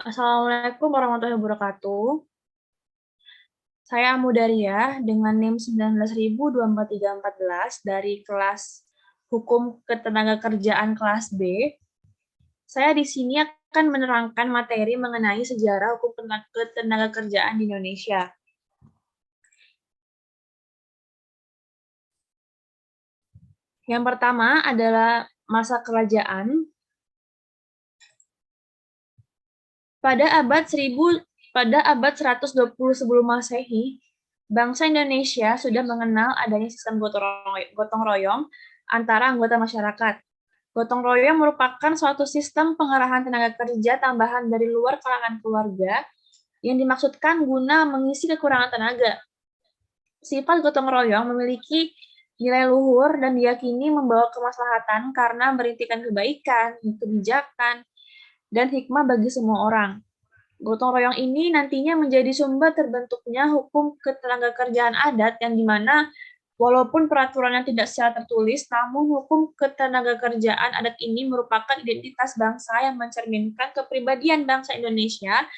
Assalamualaikum warahmatullahi wabarakatuh. Saya Mudaria dengan NIM 19.24314 dari kelas Hukum Ketenagakerjaan kelas B. Saya di sini akan menerangkan materi mengenai sejarah hukum ketenagakerjaan di Indonesia. Yang pertama adalah masa kerajaan. Pada abad 120 sebelum Masehi, bangsa Indonesia sudah mengenal adanya sistem gotong royong antara anggota masyarakat. Gotong royong merupakan suatu sistem pengerahan tenaga kerja tambahan dari luar kalangan keluarga yang dimaksudkan guna mengisi kekurangan tenaga. Sifat gotong royong memiliki nilai luhur dan diyakini membawa kemaslahatan karena berintikan kebaikan, kebijakan, dan hikmah bagi semua orang. Gotong royong ini nantinya menjadi sumber terbentuknya hukum ketenagakerjaan adat yang dimana walaupun peraturannya tidak secara tertulis, namun hukum ketenagakerjaan adat ini merupakan identitas bangsa yang mencerminkan kepribadian bangsa Indonesia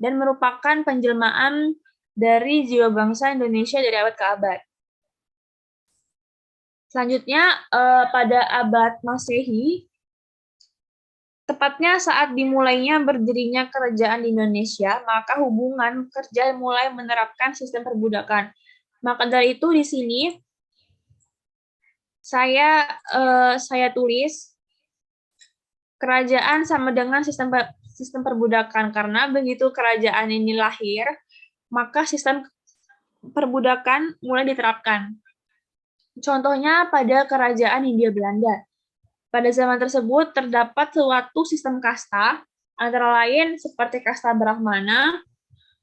dan merupakan penjelmaan dari jiwa bangsa Indonesia dari abad ke abad. Selanjutnya, pada abad Masehi, tepatnya saat dimulainya berdirinya kerajaan di Indonesia, maka hubungan kerja mulai menerapkan sistem perbudakan. Maka dari itu di sini saya tulis kerajaan sama dengan sistem perbudakan karena begitu kerajaan ini lahir, maka sistem perbudakan mulai diterapkan. Contohnya pada kerajaan Hindia Belanda. Pada zaman tersebut terdapat suatu sistem kasta, antara lain seperti kasta Brahmana,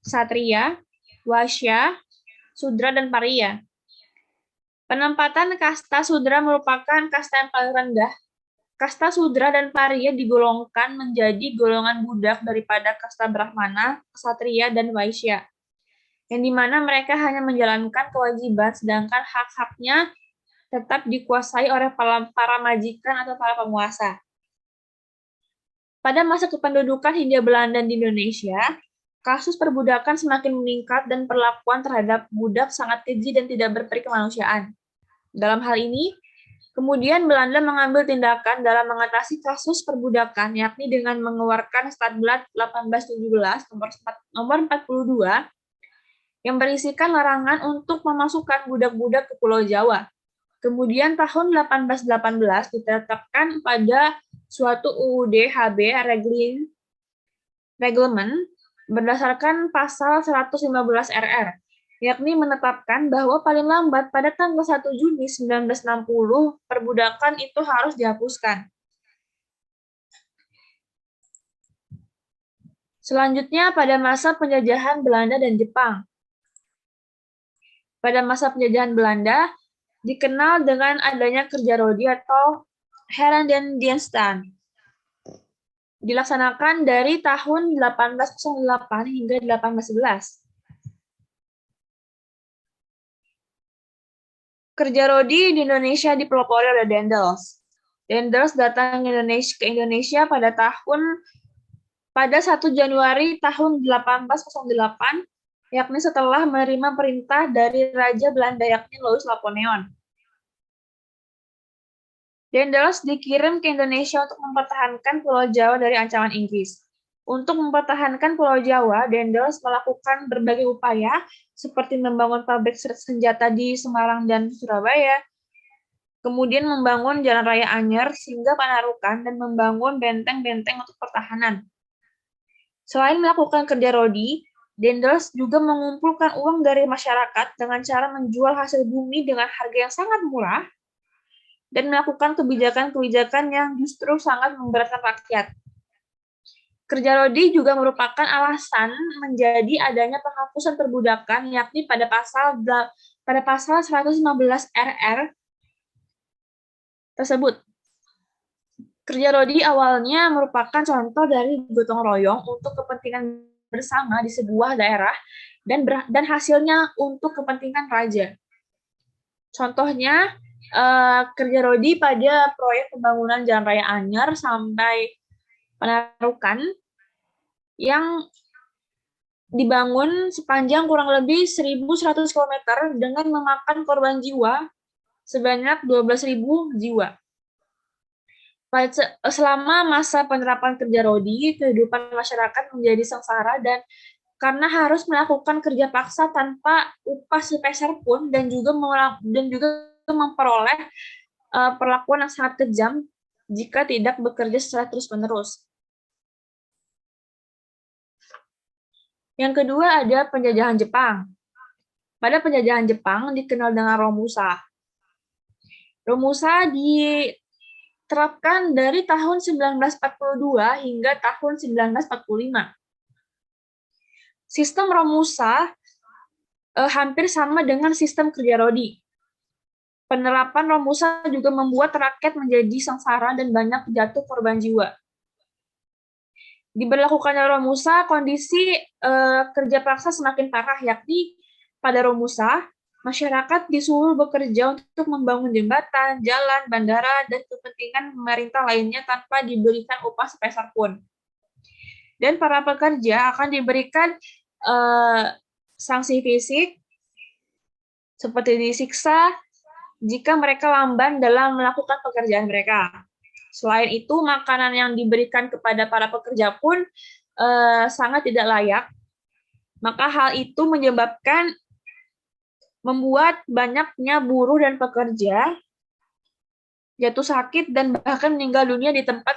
Satria, Waisya, Sudra, dan Pariya. Penempatan kasta Sudra merupakan kasta yang paling rendah. Kasta Sudra dan Pariya digolongkan menjadi golongan budak daripada kasta Brahmana, Ksatria, dan Waisya, yang dimana mereka hanya menjalankan kewajiban, sedangkan hak-haknya tetap dikuasai oleh para majikan atau para penguasa. Pada masa kependudukan Hindia Belanda di Indonesia, kasus perbudakan semakin meningkat dan perlakuan terhadap budak sangat keji dan tidak berperi kemanusiaan. Dalam hal ini, kemudian Belanda mengambil tindakan dalam mengatasi kasus perbudakan, yakni dengan mengeluarkan Statblad 1817 nomor 42 yang berisikan larangan untuk memasukkan budak-budak ke Pulau Jawa. Kemudian tahun 1818 ditetapkan pada suatu UUD HB Reglement berdasarkan pasal 115 RR, yakni menetapkan bahwa paling lambat pada tanggal 1 Juni 1960 perbudakan itu harus dihapuskan. Selanjutnya pada masa penjajahan Belanda dan Jepang. Pada masa penjajahan Belanda, dikenal dengan adanya kerja rodi atau Herendienst dilaksanakan dari tahun 1808 hingga 1811. Kerja rodi di Indonesia dipelopori oleh Daendels. Daendels datang ke Indonesia pada 1 Januari tahun 1808, yakni setelah menerima perintah dari Raja Belanda yakni Louis Napoleon. Daendels dikirim ke Indonesia untuk mempertahankan Pulau Jawa dari ancaman Inggris. Untuk mempertahankan Pulau Jawa, Daendels melakukan berbagai upaya, seperti membangun pabrik senjata di Semarang dan Surabaya, kemudian membangun Jalan Raya Anyer hingga Panarukan, dan membangun benteng-benteng untuk pertahanan. Selain melakukan kerja rodi, Daendels juga mengumpulkan uang dari masyarakat dengan cara menjual hasil bumi dengan harga yang sangat murah, dan melakukan kebijakan-kebijakan yang justru sangat memberatkan rakyat. Kerja rodi juga merupakan alasan menjadi adanya penghapusan perbudakan, yakni pada pasal 115 RR tersebut. Kerja rodi awalnya merupakan contoh dari gotong royong untuk kepentingan bersama di sebuah daerah dan hasilnya untuk kepentingan raja. Contohnya, kerja rodi pada proyek pembangunan Jalan Raya Anyer sampai Panarukan yang dibangun sepanjang kurang lebih 1.100 km dengan memakan korban jiwa sebanyak 12.000 jiwa. Selama masa penerapan kerja rodi, kehidupan masyarakat menjadi sengsara dan karena harus melakukan kerja paksa tanpa upah sepeser pun dan juga memperoleh perlakuan yang sangat kejam jika tidak bekerja secara terus-menerus. Yang kedua ada penjajahan Jepang. Pada penjajahan Jepang dikenal dengan Romusa. Romusa diterapkan dari tahun 1942 hingga tahun 1945. Sistem Romusa hampir sama dengan sistem kerja rodi. Penerapan Romusa juga membuat rakyat menjadi sengsara dan banyak jatuh korban jiwa. Diberlakukannya Romusa, kondisi kerja paksa semakin parah, yakni pada Romusa, masyarakat disuruh bekerja untuk membangun jembatan, jalan, bandara, dan kepentingan pemerintah lainnya tanpa diberikan upah sepeser pun. Dan para pekerja akan diberikan sanksi fisik, seperti disiksa, jika mereka lamban dalam melakukan pekerjaan mereka. Selain itu, makanan yang diberikan kepada para pekerja pun sangat tidak layak. Maka hal itu membuat banyaknya buruh dan pekerja jatuh sakit dan bahkan meninggal dunia di tempat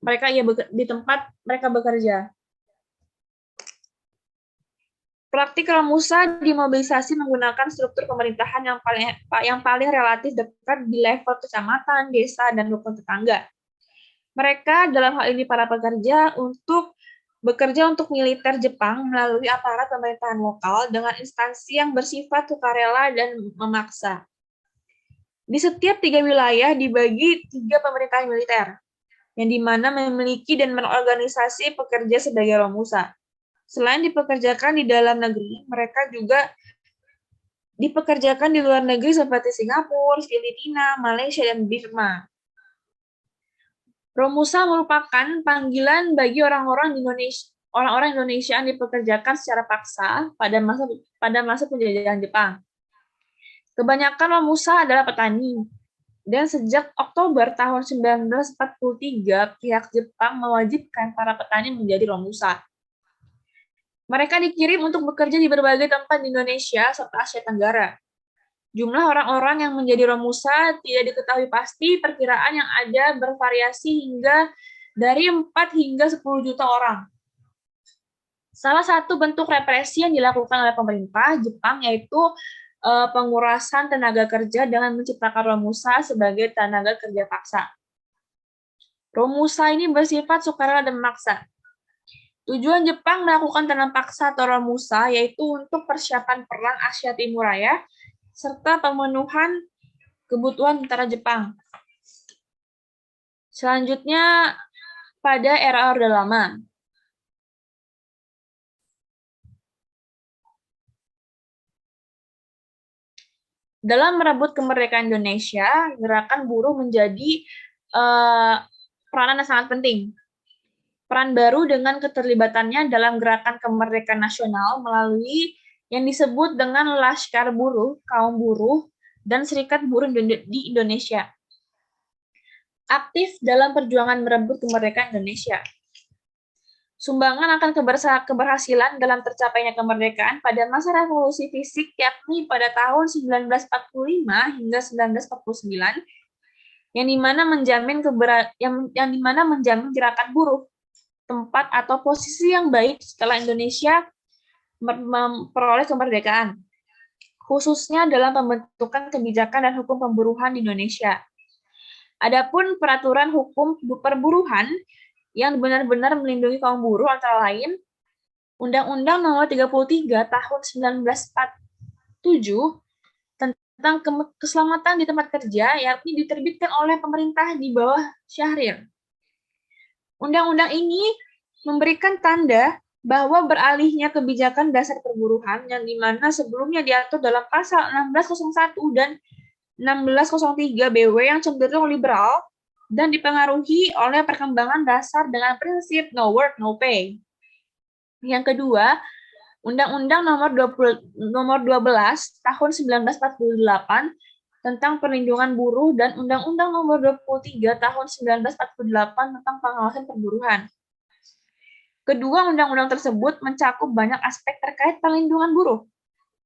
mereka bekerja. Praktik Romusa dimobilisasi menggunakan struktur pemerintahan yang paling relatif dekat di level kecamatan, desa, dan rukun tetangga. Mereka dalam hal ini para pekerja bekerja untuk militer Jepang melalui aparat pemerintahan lokal dengan instansi yang bersifat sukarela dan memaksa. Di setiap 3 wilayah dibagi 3 pemerintahan militer, yang dimana memiliki dan mengorganisasi pekerja sebagai Romusa. Selain dipekerjakan di dalam negeri, mereka juga dipekerjakan di luar negeri seperti Singapura, Filipina, Malaysia, dan Burma. Romusa merupakan panggilan bagi orang-orang Indonesia yang dipekerjakan secara paksa pada masa penjajahan Jepang. Kebanyakan Romusa adalah petani, dan sejak Oktober tahun 1943, pihak Jepang mewajibkan para petani menjadi Romusa. Mereka dikirim untuk bekerja di berbagai tempat di Indonesia serta Asia Tenggara. Jumlah orang-orang yang menjadi Romusa tidak diketahui pasti, perkiraan yang ada bervariasi hingga dari 4 hingga 10 juta orang. Salah satu bentuk represi yang dilakukan oleh pemerintah Jepang yaitu pengurasan tenaga kerja dengan menciptakan Romusa sebagai tenaga kerja paksa. Romusa ini bersifat sukarela dan memaksa. Tujuan Jepang melakukan tanam paksa atau Romusa yaitu untuk persiapan Perang Asia Timur Raya serta pemenuhan kebutuhan tentara Jepang. Selanjutnya, pada era Orde Lama. Dalam merebut kemerdekaan Indonesia, gerakan buruh menjadi peranan yang sangat penting. Peran baru dengan keterlibatannya dalam gerakan kemerdekaan nasional melalui yang disebut dengan Laskar Buruh, Kaum Buruh, dan Serikat Buruh di Indonesia. Aktif dalam perjuangan merebut kemerdekaan Indonesia. Sumbangan akan keberhasilan dalam tercapainya kemerdekaan pada masa revolusi fisik yakni pada tahun 1945 hingga 1949 yang dimana menjamin gerakan buruh tempat atau posisi yang baik setelah Indonesia memperoleh kemerdekaan, khususnya dalam pembentukan kebijakan dan hukum pemburuhan di Indonesia. Adapun peraturan hukum perburuhan yang benar-benar melindungi kaum buruh antara lain Undang-Undang Nomor 33 Tahun 1947 tentang keselamatan di tempat kerja yakni diterbitkan oleh pemerintah di bawah Syahrir. Undang-undang ini memberikan tanda bahwa beralihnya kebijakan dasar perburuhan yang dimana sebelumnya diatur dalam pasal 1601 dan 1603 BW yang cenderung liberal dan dipengaruhi oleh perkembangan dasar dengan prinsip no work, no pay. Yang kedua, Undang-Undang nomor 12 tahun 1948 tentang perlindungan buruh dan Undang-Undang nomor 23 tahun 1948 tentang pengawasan perburuhan. Kedua undang-undang tersebut mencakup banyak aspek terkait perlindungan buruh,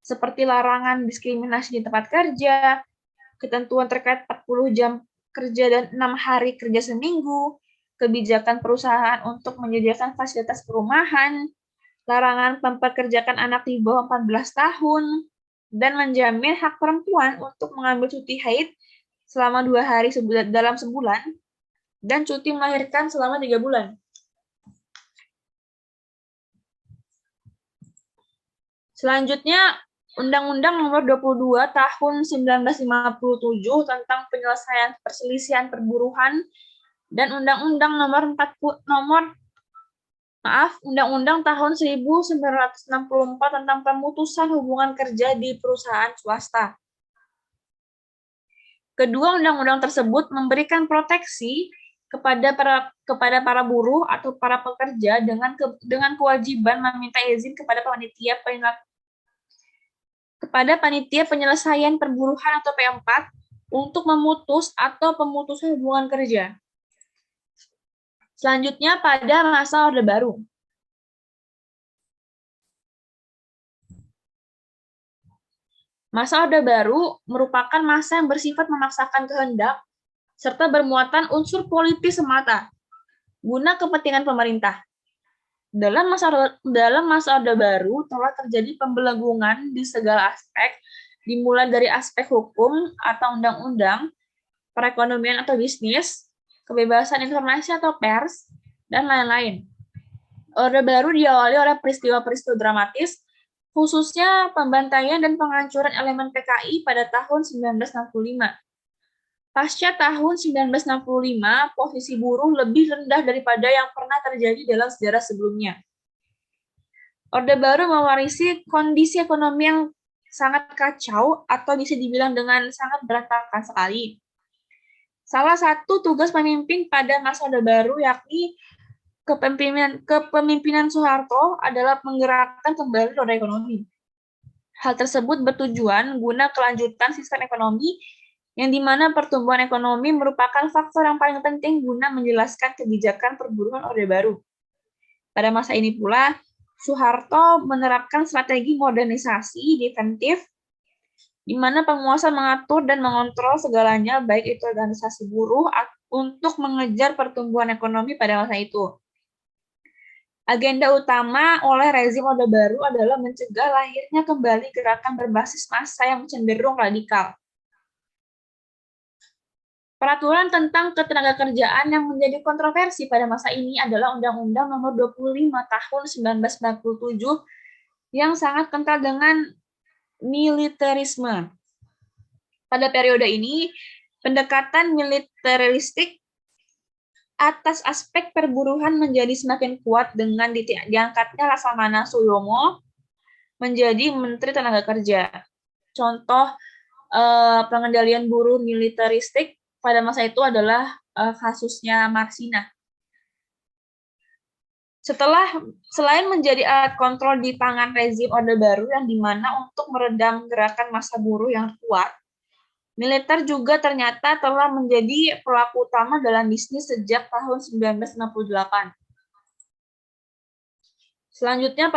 seperti larangan diskriminasi di tempat kerja, ketentuan terkait 40 jam kerja dan 6 hari kerja seminggu, kebijakan perusahaan untuk menyediakan fasilitas perumahan, larangan mempekerjakan anak di bawah 14 tahun, dan menjamin hak perempuan untuk mengambil cuti haid selama 2 hari dalam sebulan, dan cuti melahirkan selama 3 bulan. Selanjutnya, Undang-Undang nomor 22 tahun 1957 tentang penyelesaian perselisihan perburuhan dan Undang-Undang Undang-Undang tahun 1964 tentang pemutusan hubungan kerja di perusahaan swasta. Kedua undang-undang tersebut memberikan proteksi kepada para buruh atau para pekerja dengan kewajiban meminta izin kepada panitia penyelesaian perburuhan atau P4 untuk memutus atau pemutusan hubungan kerja. Selanjutnya pada masa Orde Baru. Masa Orde Baru merupakan masa yang bersifat memaksakan kehendak serta bermuatan unsur politis semata guna kepentingan pemerintah. Dalam masa Orde Baru telah terjadi pembelenggungan di segala aspek, dimulai dari aspek hukum atau undang-undang, perekonomian atau bisnis, kebebasan informasi atau pers, dan lain-lain. Orde Baru diawali oleh peristiwa-peristiwa dramatis, khususnya pembantaian dan penghancuran elemen PKI pada tahun 1965. Pasca tahun 1965, posisi buruh lebih rendah daripada yang pernah terjadi dalam sejarah sebelumnya. Orde Baru mewarisi kondisi ekonomi yang sangat kacau atau bisa dibilang dengan sangat berantakan sekali. Salah satu tugas pemimpin pada masa Orde Baru yakni kepemimpinan Soeharto adalah menggerakkan kembali roda ekonomi. Hal tersebut bertujuan guna kelanjutan sistem ekonomi yang dimana pertumbuhan ekonomi merupakan faktor yang paling penting guna menjelaskan kebijakan perburuhan Orde Baru. Pada masa ini pula, Soeharto menerapkan strategi modernisasi defensif di mana penguasa mengatur dan mengontrol segalanya, baik itu organisasi buruh untuk mengejar pertumbuhan ekonomi pada masa itu. Agenda utama oleh rezim Orde Baru adalah mencegah lahirnya kembali gerakan berbasis massa yang cenderung radikal. Peraturan tentang ketenagakerjaan yang menjadi kontroversi pada masa ini adalah Undang-Undang Nomor 25 Tahun 1997 yang sangat kental dengan militerisme. Pada periode ini, pendekatan militeristik atas aspek perburuhan menjadi semakin kuat dengan diangkatnya Laksamana Suyomo menjadi Menteri Tenaga Kerja. Contoh pengendalian buruh militeristik pada masa itu adalah kasusnya Marsina. Selain menjadi alat kontrol di tangan rezim Orde Baru yang dimana untuk meredam gerakan massa buruh yang kuat, militer juga ternyata telah menjadi pelaku utama dalam bisnis sejak tahun 1968. Selanjutnya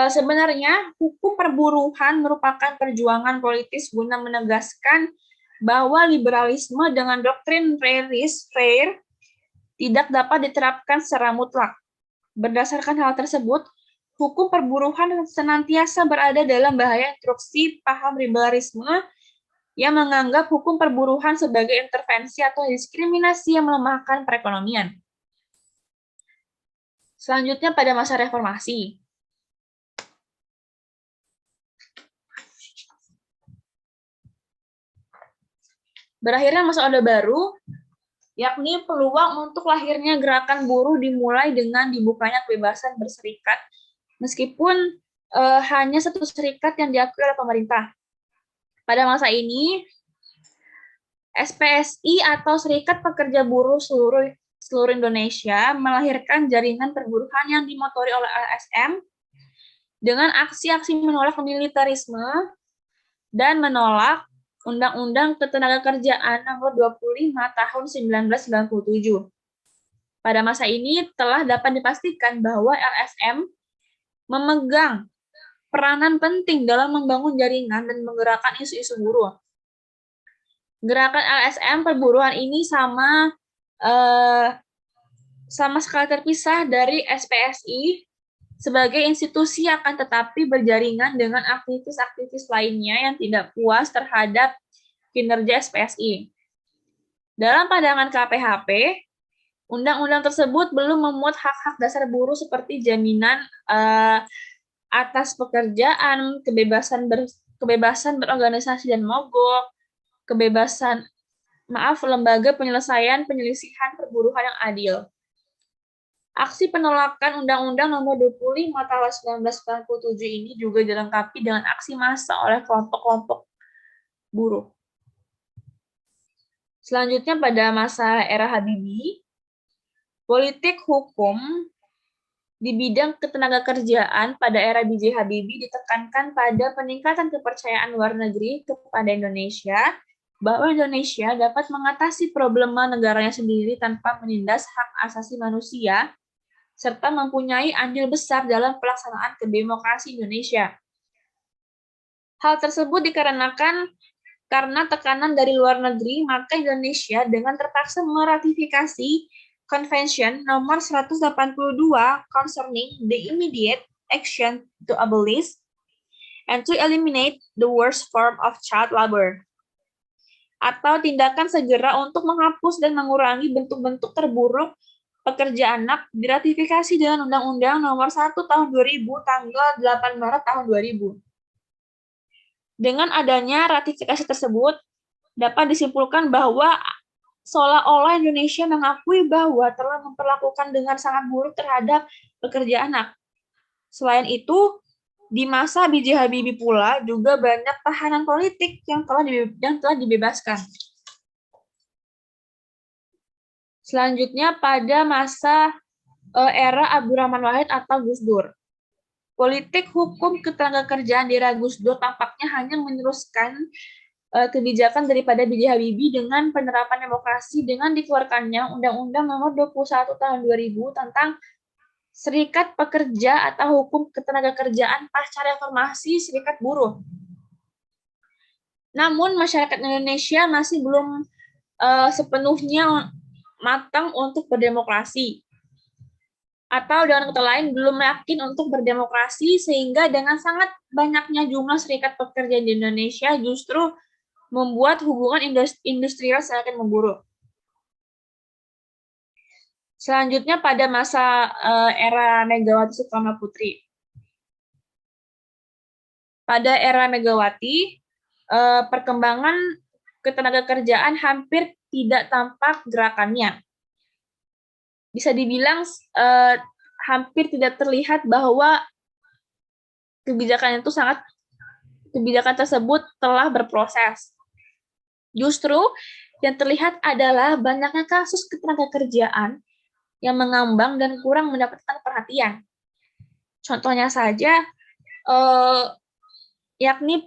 sebenarnya hukum perburuhan merupakan perjuangan politis guna menegaskan bahwa liberalisme dengan doktrin laissez-faire tidak dapat diterapkan secara mutlak. Berdasarkan hal tersebut, hukum perburuhan senantiasa berada dalam bahaya instruksi paham liberalisme yang menganggap hukum perburuhan sebagai intervensi atau diskriminasi yang melemahkan perekonomian. Selanjutnya pada masa reformasi. Berakhirnya masa Orde Baru, yakni peluang untuk lahirnya gerakan buruh dimulai dengan dibukanya kebebasan berserikat, meskipun hanya satu serikat yang diakui oleh pemerintah. Pada masa ini, SPSI atau Serikat Pekerja Buruh seluruh Indonesia melahirkan jaringan perburuan yang dimotori oleh LSM dengan aksi-aksi menolak militerisme dan menolak Undang-Undang Ketenagakerjaan Nomor 25 Tahun 1997. Pada masa ini telah dapat dipastikan bahwa LSM memegang peranan penting dalam membangun jaringan dan menggerakkan isu-isu buruh. Gerakan LSM perburuan ini sama sekali terpisah dari SPSI sebagai institusi, akan tetapi berjaringan dengan aktivis-aktivis lainnya yang tidak puas terhadap kinerja SPSI. Dalam pandangan KPHP, undang-undang tersebut belum memuat hak-hak dasar buruh seperti jaminan atas pekerjaan, kebebasan berorganisasi dan mogok, lembaga penyelesaian penyelisihan perburuhan yang adil. Aksi penolakan Undang-Undang Nomor 25 Tahun 1997 ini juga dilengkapi dengan aksi massa oleh kelompok-kelompok buruh. Selanjutnya pada masa era Habibie, politik hukum di bidang ketenagakerjaan pada era B.J. Habibie ditekankan pada peningkatan kepercayaan luar negeri kepada Indonesia, bahwa Indonesia dapat mengatasi problema negaranya sendiri tanpa menindas hak asasi manusia, serta mempunyai andil besar dalam pelaksanaan kedemokrasi Indonesia. Hal tersebut dikarenakan karena tekanan dari luar negeri, maka Indonesia dengan terpaksa meratifikasi Convention Nomor 182 concerning the immediate action to abolish and to eliminate the worst form of child labor, atau tindakan segera untuk menghapus dan mengurangi bentuk-bentuk terburuk pekerja anak, diratifikasi dengan Undang-Undang Nomor 1 Tahun 2000 tanggal 8 Maret tahun 2000. Dengan adanya ratifikasi tersebut, dapat disimpulkan bahwa seolah-olah Indonesia mengakui bahwa telah memperlakukan dengan sangat buruk terhadap pekerja anak. Selain itu, di masa B.J. Habibie pula juga banyak tahanan politik yang telah dibebaskan. Selanjutnya pada masa era Abdurrahman Wahid atau Gus Dur. Politik hukum ketenagakerjaan di era Gus Dur tampaknya hanya meneruskan kebijakan daripada B.J. Habibie dengan penerapan demokrasi dengan dikeluarkannya Undang-Undang Nomor 21 Tahun 2000 tentang Serikat Pekerja atau Hukum Ketenagakerjaan pasca reformasi Serikat Buruh. Namun masyarakat Indonesia masih belum sepenuhnya matang untuk berdemokrasi, atau dengan kata lain belum yakin untuk berdemokrasi, sehingga dengan sangat banyaknya jumlah serikat pekerja di Indonesia justru membuat hubungan industrial semakin memburuk. Selanjutnya pada masa era Megawati Soekarno Putri. Pada era Megawati, perkembangan ketenagakerjaan hampir tidak tampak gerakannya. Bisa dibilang hampir tidak terlihat bahwa kebijakan tersebut telah berproses. Justru yang terlihat adalah banyaknya kasus ketenagakerjaan yang mengambang dan kurang mendapatkan perhatian. Contohnya saja, yakni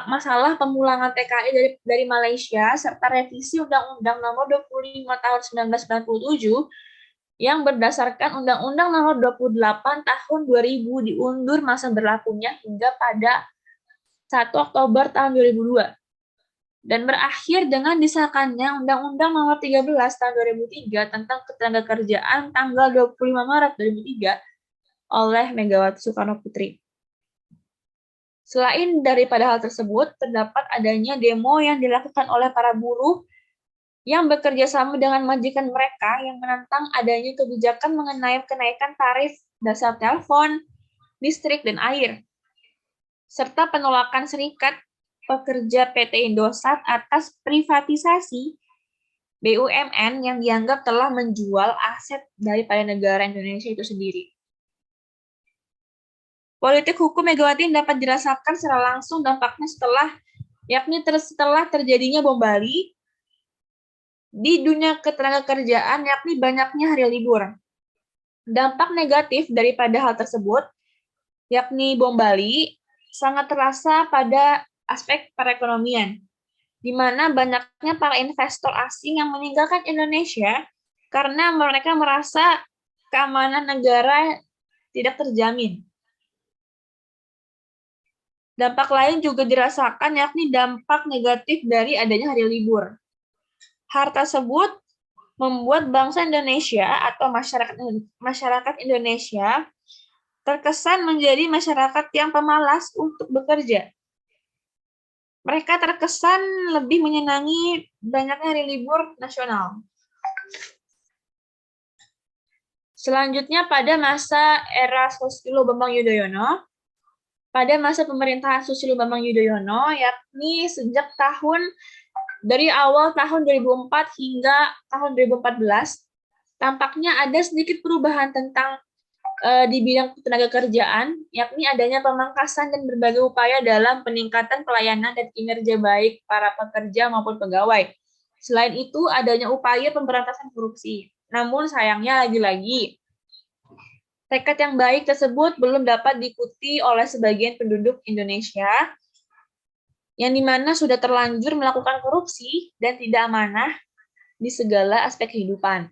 masalah pemulangan TKI dari Malaysia serta revisi Undang-Undang Nomor 25 Tahun 1997 yang berdasarkan Undang-Undang Nomor 28 Tahun 2000 diundur masa berlakunya hingga pada 1 Oktober tahun 2002 dan berakhir dengan disahkannya Undang-Undang Nomor 13 Tahun 2003 tentang Ketenagakerjaan tanggal 25 Maret 2003 oleh Megawati Soekarno Putri. Selain daripada hal tersebut, terdapat adanya demo yang dilakukan oleh para buruh yang bekerja sama dengan majikan mereka yang menentang adanya kebijakan mengenai kenaikan tarif dasar telepon, listrik, dan air, serta penolakan serikat pekerja PT Indosat atas privatisasi BUMN yang dianggap telah menjual aset daripada negara Indonesia itu sendiri. Politik hukum Megawati dapat dirasakan secara langsung dampaknya setelah terjadinya bom Bali, di dunia ketenagakerjaan, yakni banyaknya hari libur. Dampak negatif daripada hal tersebut, yakni bom Bali, sangat terasa pada aspek perekonomian, di mana banyaknya para investor asing yang meninggalkan Indonesia karena mereka merasa keamanan negara tidak terjamin. Dampak lain juga dirasakan, yakni dampak negatif dari adanya hari libur. Hal tersebut membuat bangsa Indonesia atau masyarakat Indonesia terkesan menjadi masyarakat yang pemalas untuk bekerja. Mereka terkesan lebih menyenangi banyaknya hari libur nasional. Selanjutnya pada masa era Susilo Bambang Yudhoyono, pada masa pemerintahan Susilo Bambang Yudhoyono, yakni sejak dari awal tahun 2004 hingga tahun 2014, tampaknya ada sedikit perubahan tentang di bidang tenaga kerjaan, yakni adanya pemangkasan dan berbagai upaya dalam peningkatan pelayanan dan kinerja baik para pekerja maupun pegawai. Selain itu, adanya upaya pemberantasan korupsi. Namun sayangnya lagi-lagi, tekad yang baik tersebut belum dapat diikuti oleh sebagian penduduk Indonesia, yang dimana sudah terlanjur melakukan korupsi dan tidak amanah di segala aspek kehidupan.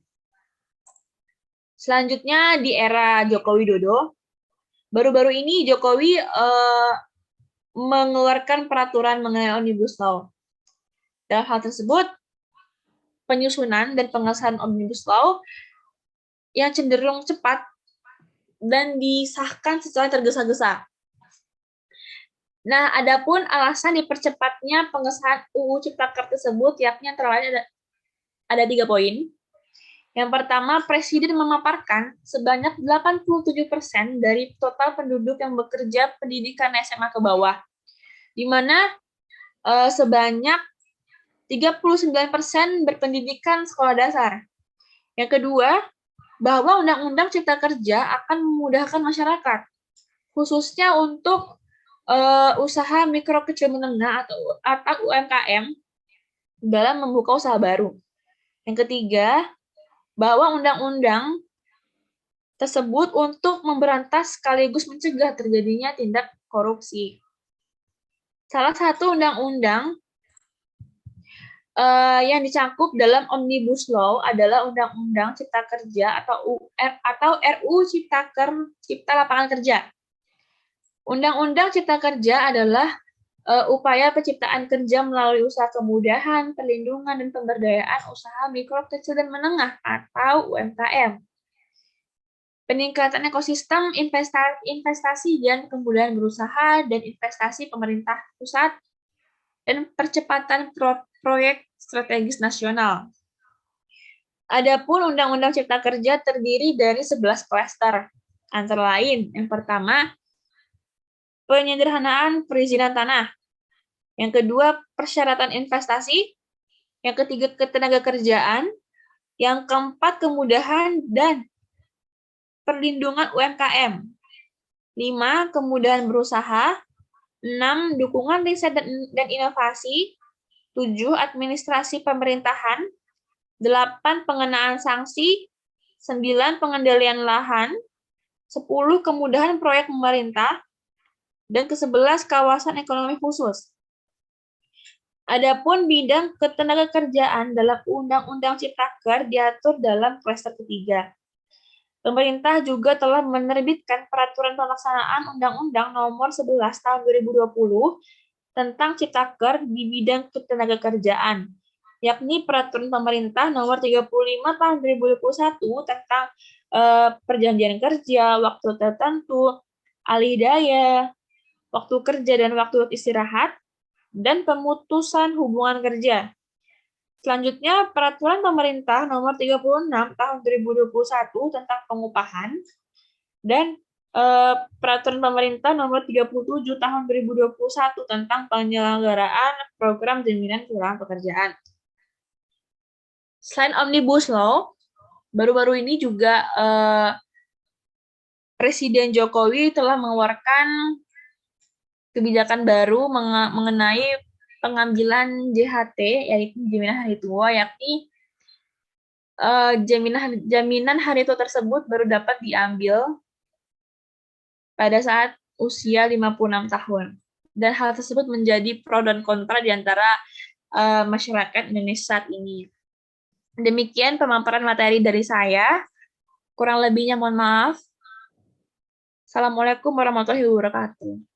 Selanjutnya di era Joko Widodo, baru-baru ini Jokowi mengeluarkan peraturan mengenai Omnibus Law. Dalam hal tersebut, penyusunan dan pengesahan Omnibus Law yang cenderung cepat dan disahkan secara tergesa-gesa. Nah, adapun alasan dipercepatnya pengesahan UU Ciptaker tersebut, yakni antara lain ada 3 poin. Yang pertama, Presiden memaparkan sebanyak 87% dari total penduduk yang bekerja pendidikan SMA ke bawah, di mana sebanyak 39% berpendidikan sekolah dasar. Yang kedua, bahwa Undang-Undang Cipta Kerja akan memudahkan masyarakat, khususnya untuk usaha mikro kecil menengah atau UMKM dalam membuka usaha baru. Yang ketiga, bahwa undang-undang tersebut untuk memberantas sekaligus mencegah terjadinya tindak korupsi. Salah satu undang-undang yang dicakup dalam Omnibus Law adalah Undang-Undang Cipta Kerja atau RUU Cipta Lapangan Kerja. Undang-Undang Cipta Kerja adalah upaya penciptaan kerja melalui usaha kemudahan, perlindungan, dan pemberdayaan usaha mikro, kecil, dan menengah atau UMKM. Peningkatan ekosistem investasi dan kemudahan berusaha dan investasi pemerintah pusat, dan percepatan proyek strategis nasional. Adapun Undang-Undang Cipta Kerja terdiri dari 11 klaster, antara lain, yang pertama, penyederhanaan perizinan tanah. Yang kedua, persyaratan investasi. Yang ketiga, ketenagakerjaan. Yang keempat, kemudahan dan perlindungan UMKM. 5, kemudahan berusaha. 6, dukungan riset dan inovasi. 7, administrasi pemerintahan. 8, pengenaan sanksi. 9, pengendalian lahan. 10, kemudahan proyek pemerintah. Dan ke-11, kawasan ekonomi khusus. Adapun bidang ketenagakerjaan dalam Undang-Undang Ciptaker diatur dalam klaster ketiga. Pemerintah juga telah menerbitkan Peraturan Pelaksanaan Undang-Undang Nomor 11 Tahun 2020 tentang Ciptaker di bidang ketenagakerjaan, yakni Peraturan Pemerintah Nomor 35 Tahun 2021 tentang perjanjian kerja, waktu tertentu, alih daya, waktu kerja dan waktu istirahat, dan pemutusan hubungan kerja. Selanjutnya, Peraturan Pemerintah Nomor 36 Tahun 2021 tentang pengupahan dan Peraturan Pemerintah Nomor 37 Tahun 2021 tentang penyelenggaraan program jaminan kehilangan pekerjaan. Selain Omnibus Law, baru-baru ini juga Presiden Jokowi telah mengeluarkan kebijakan baru mengenai pengambilan JHT, yaitu jaminan hari tua, yakni jaminan hari tua tersebut baru dapat diambil pada saat usia 56 tahun. Dan hal tersebut menjadi pro dan kontra di antara masyarakat Indonesia saat ini. Demikian pemaparan materi dari saya. Kurang lebihnya mohon maaf. Assalamualaikum warahmatullahi wabarakatuh.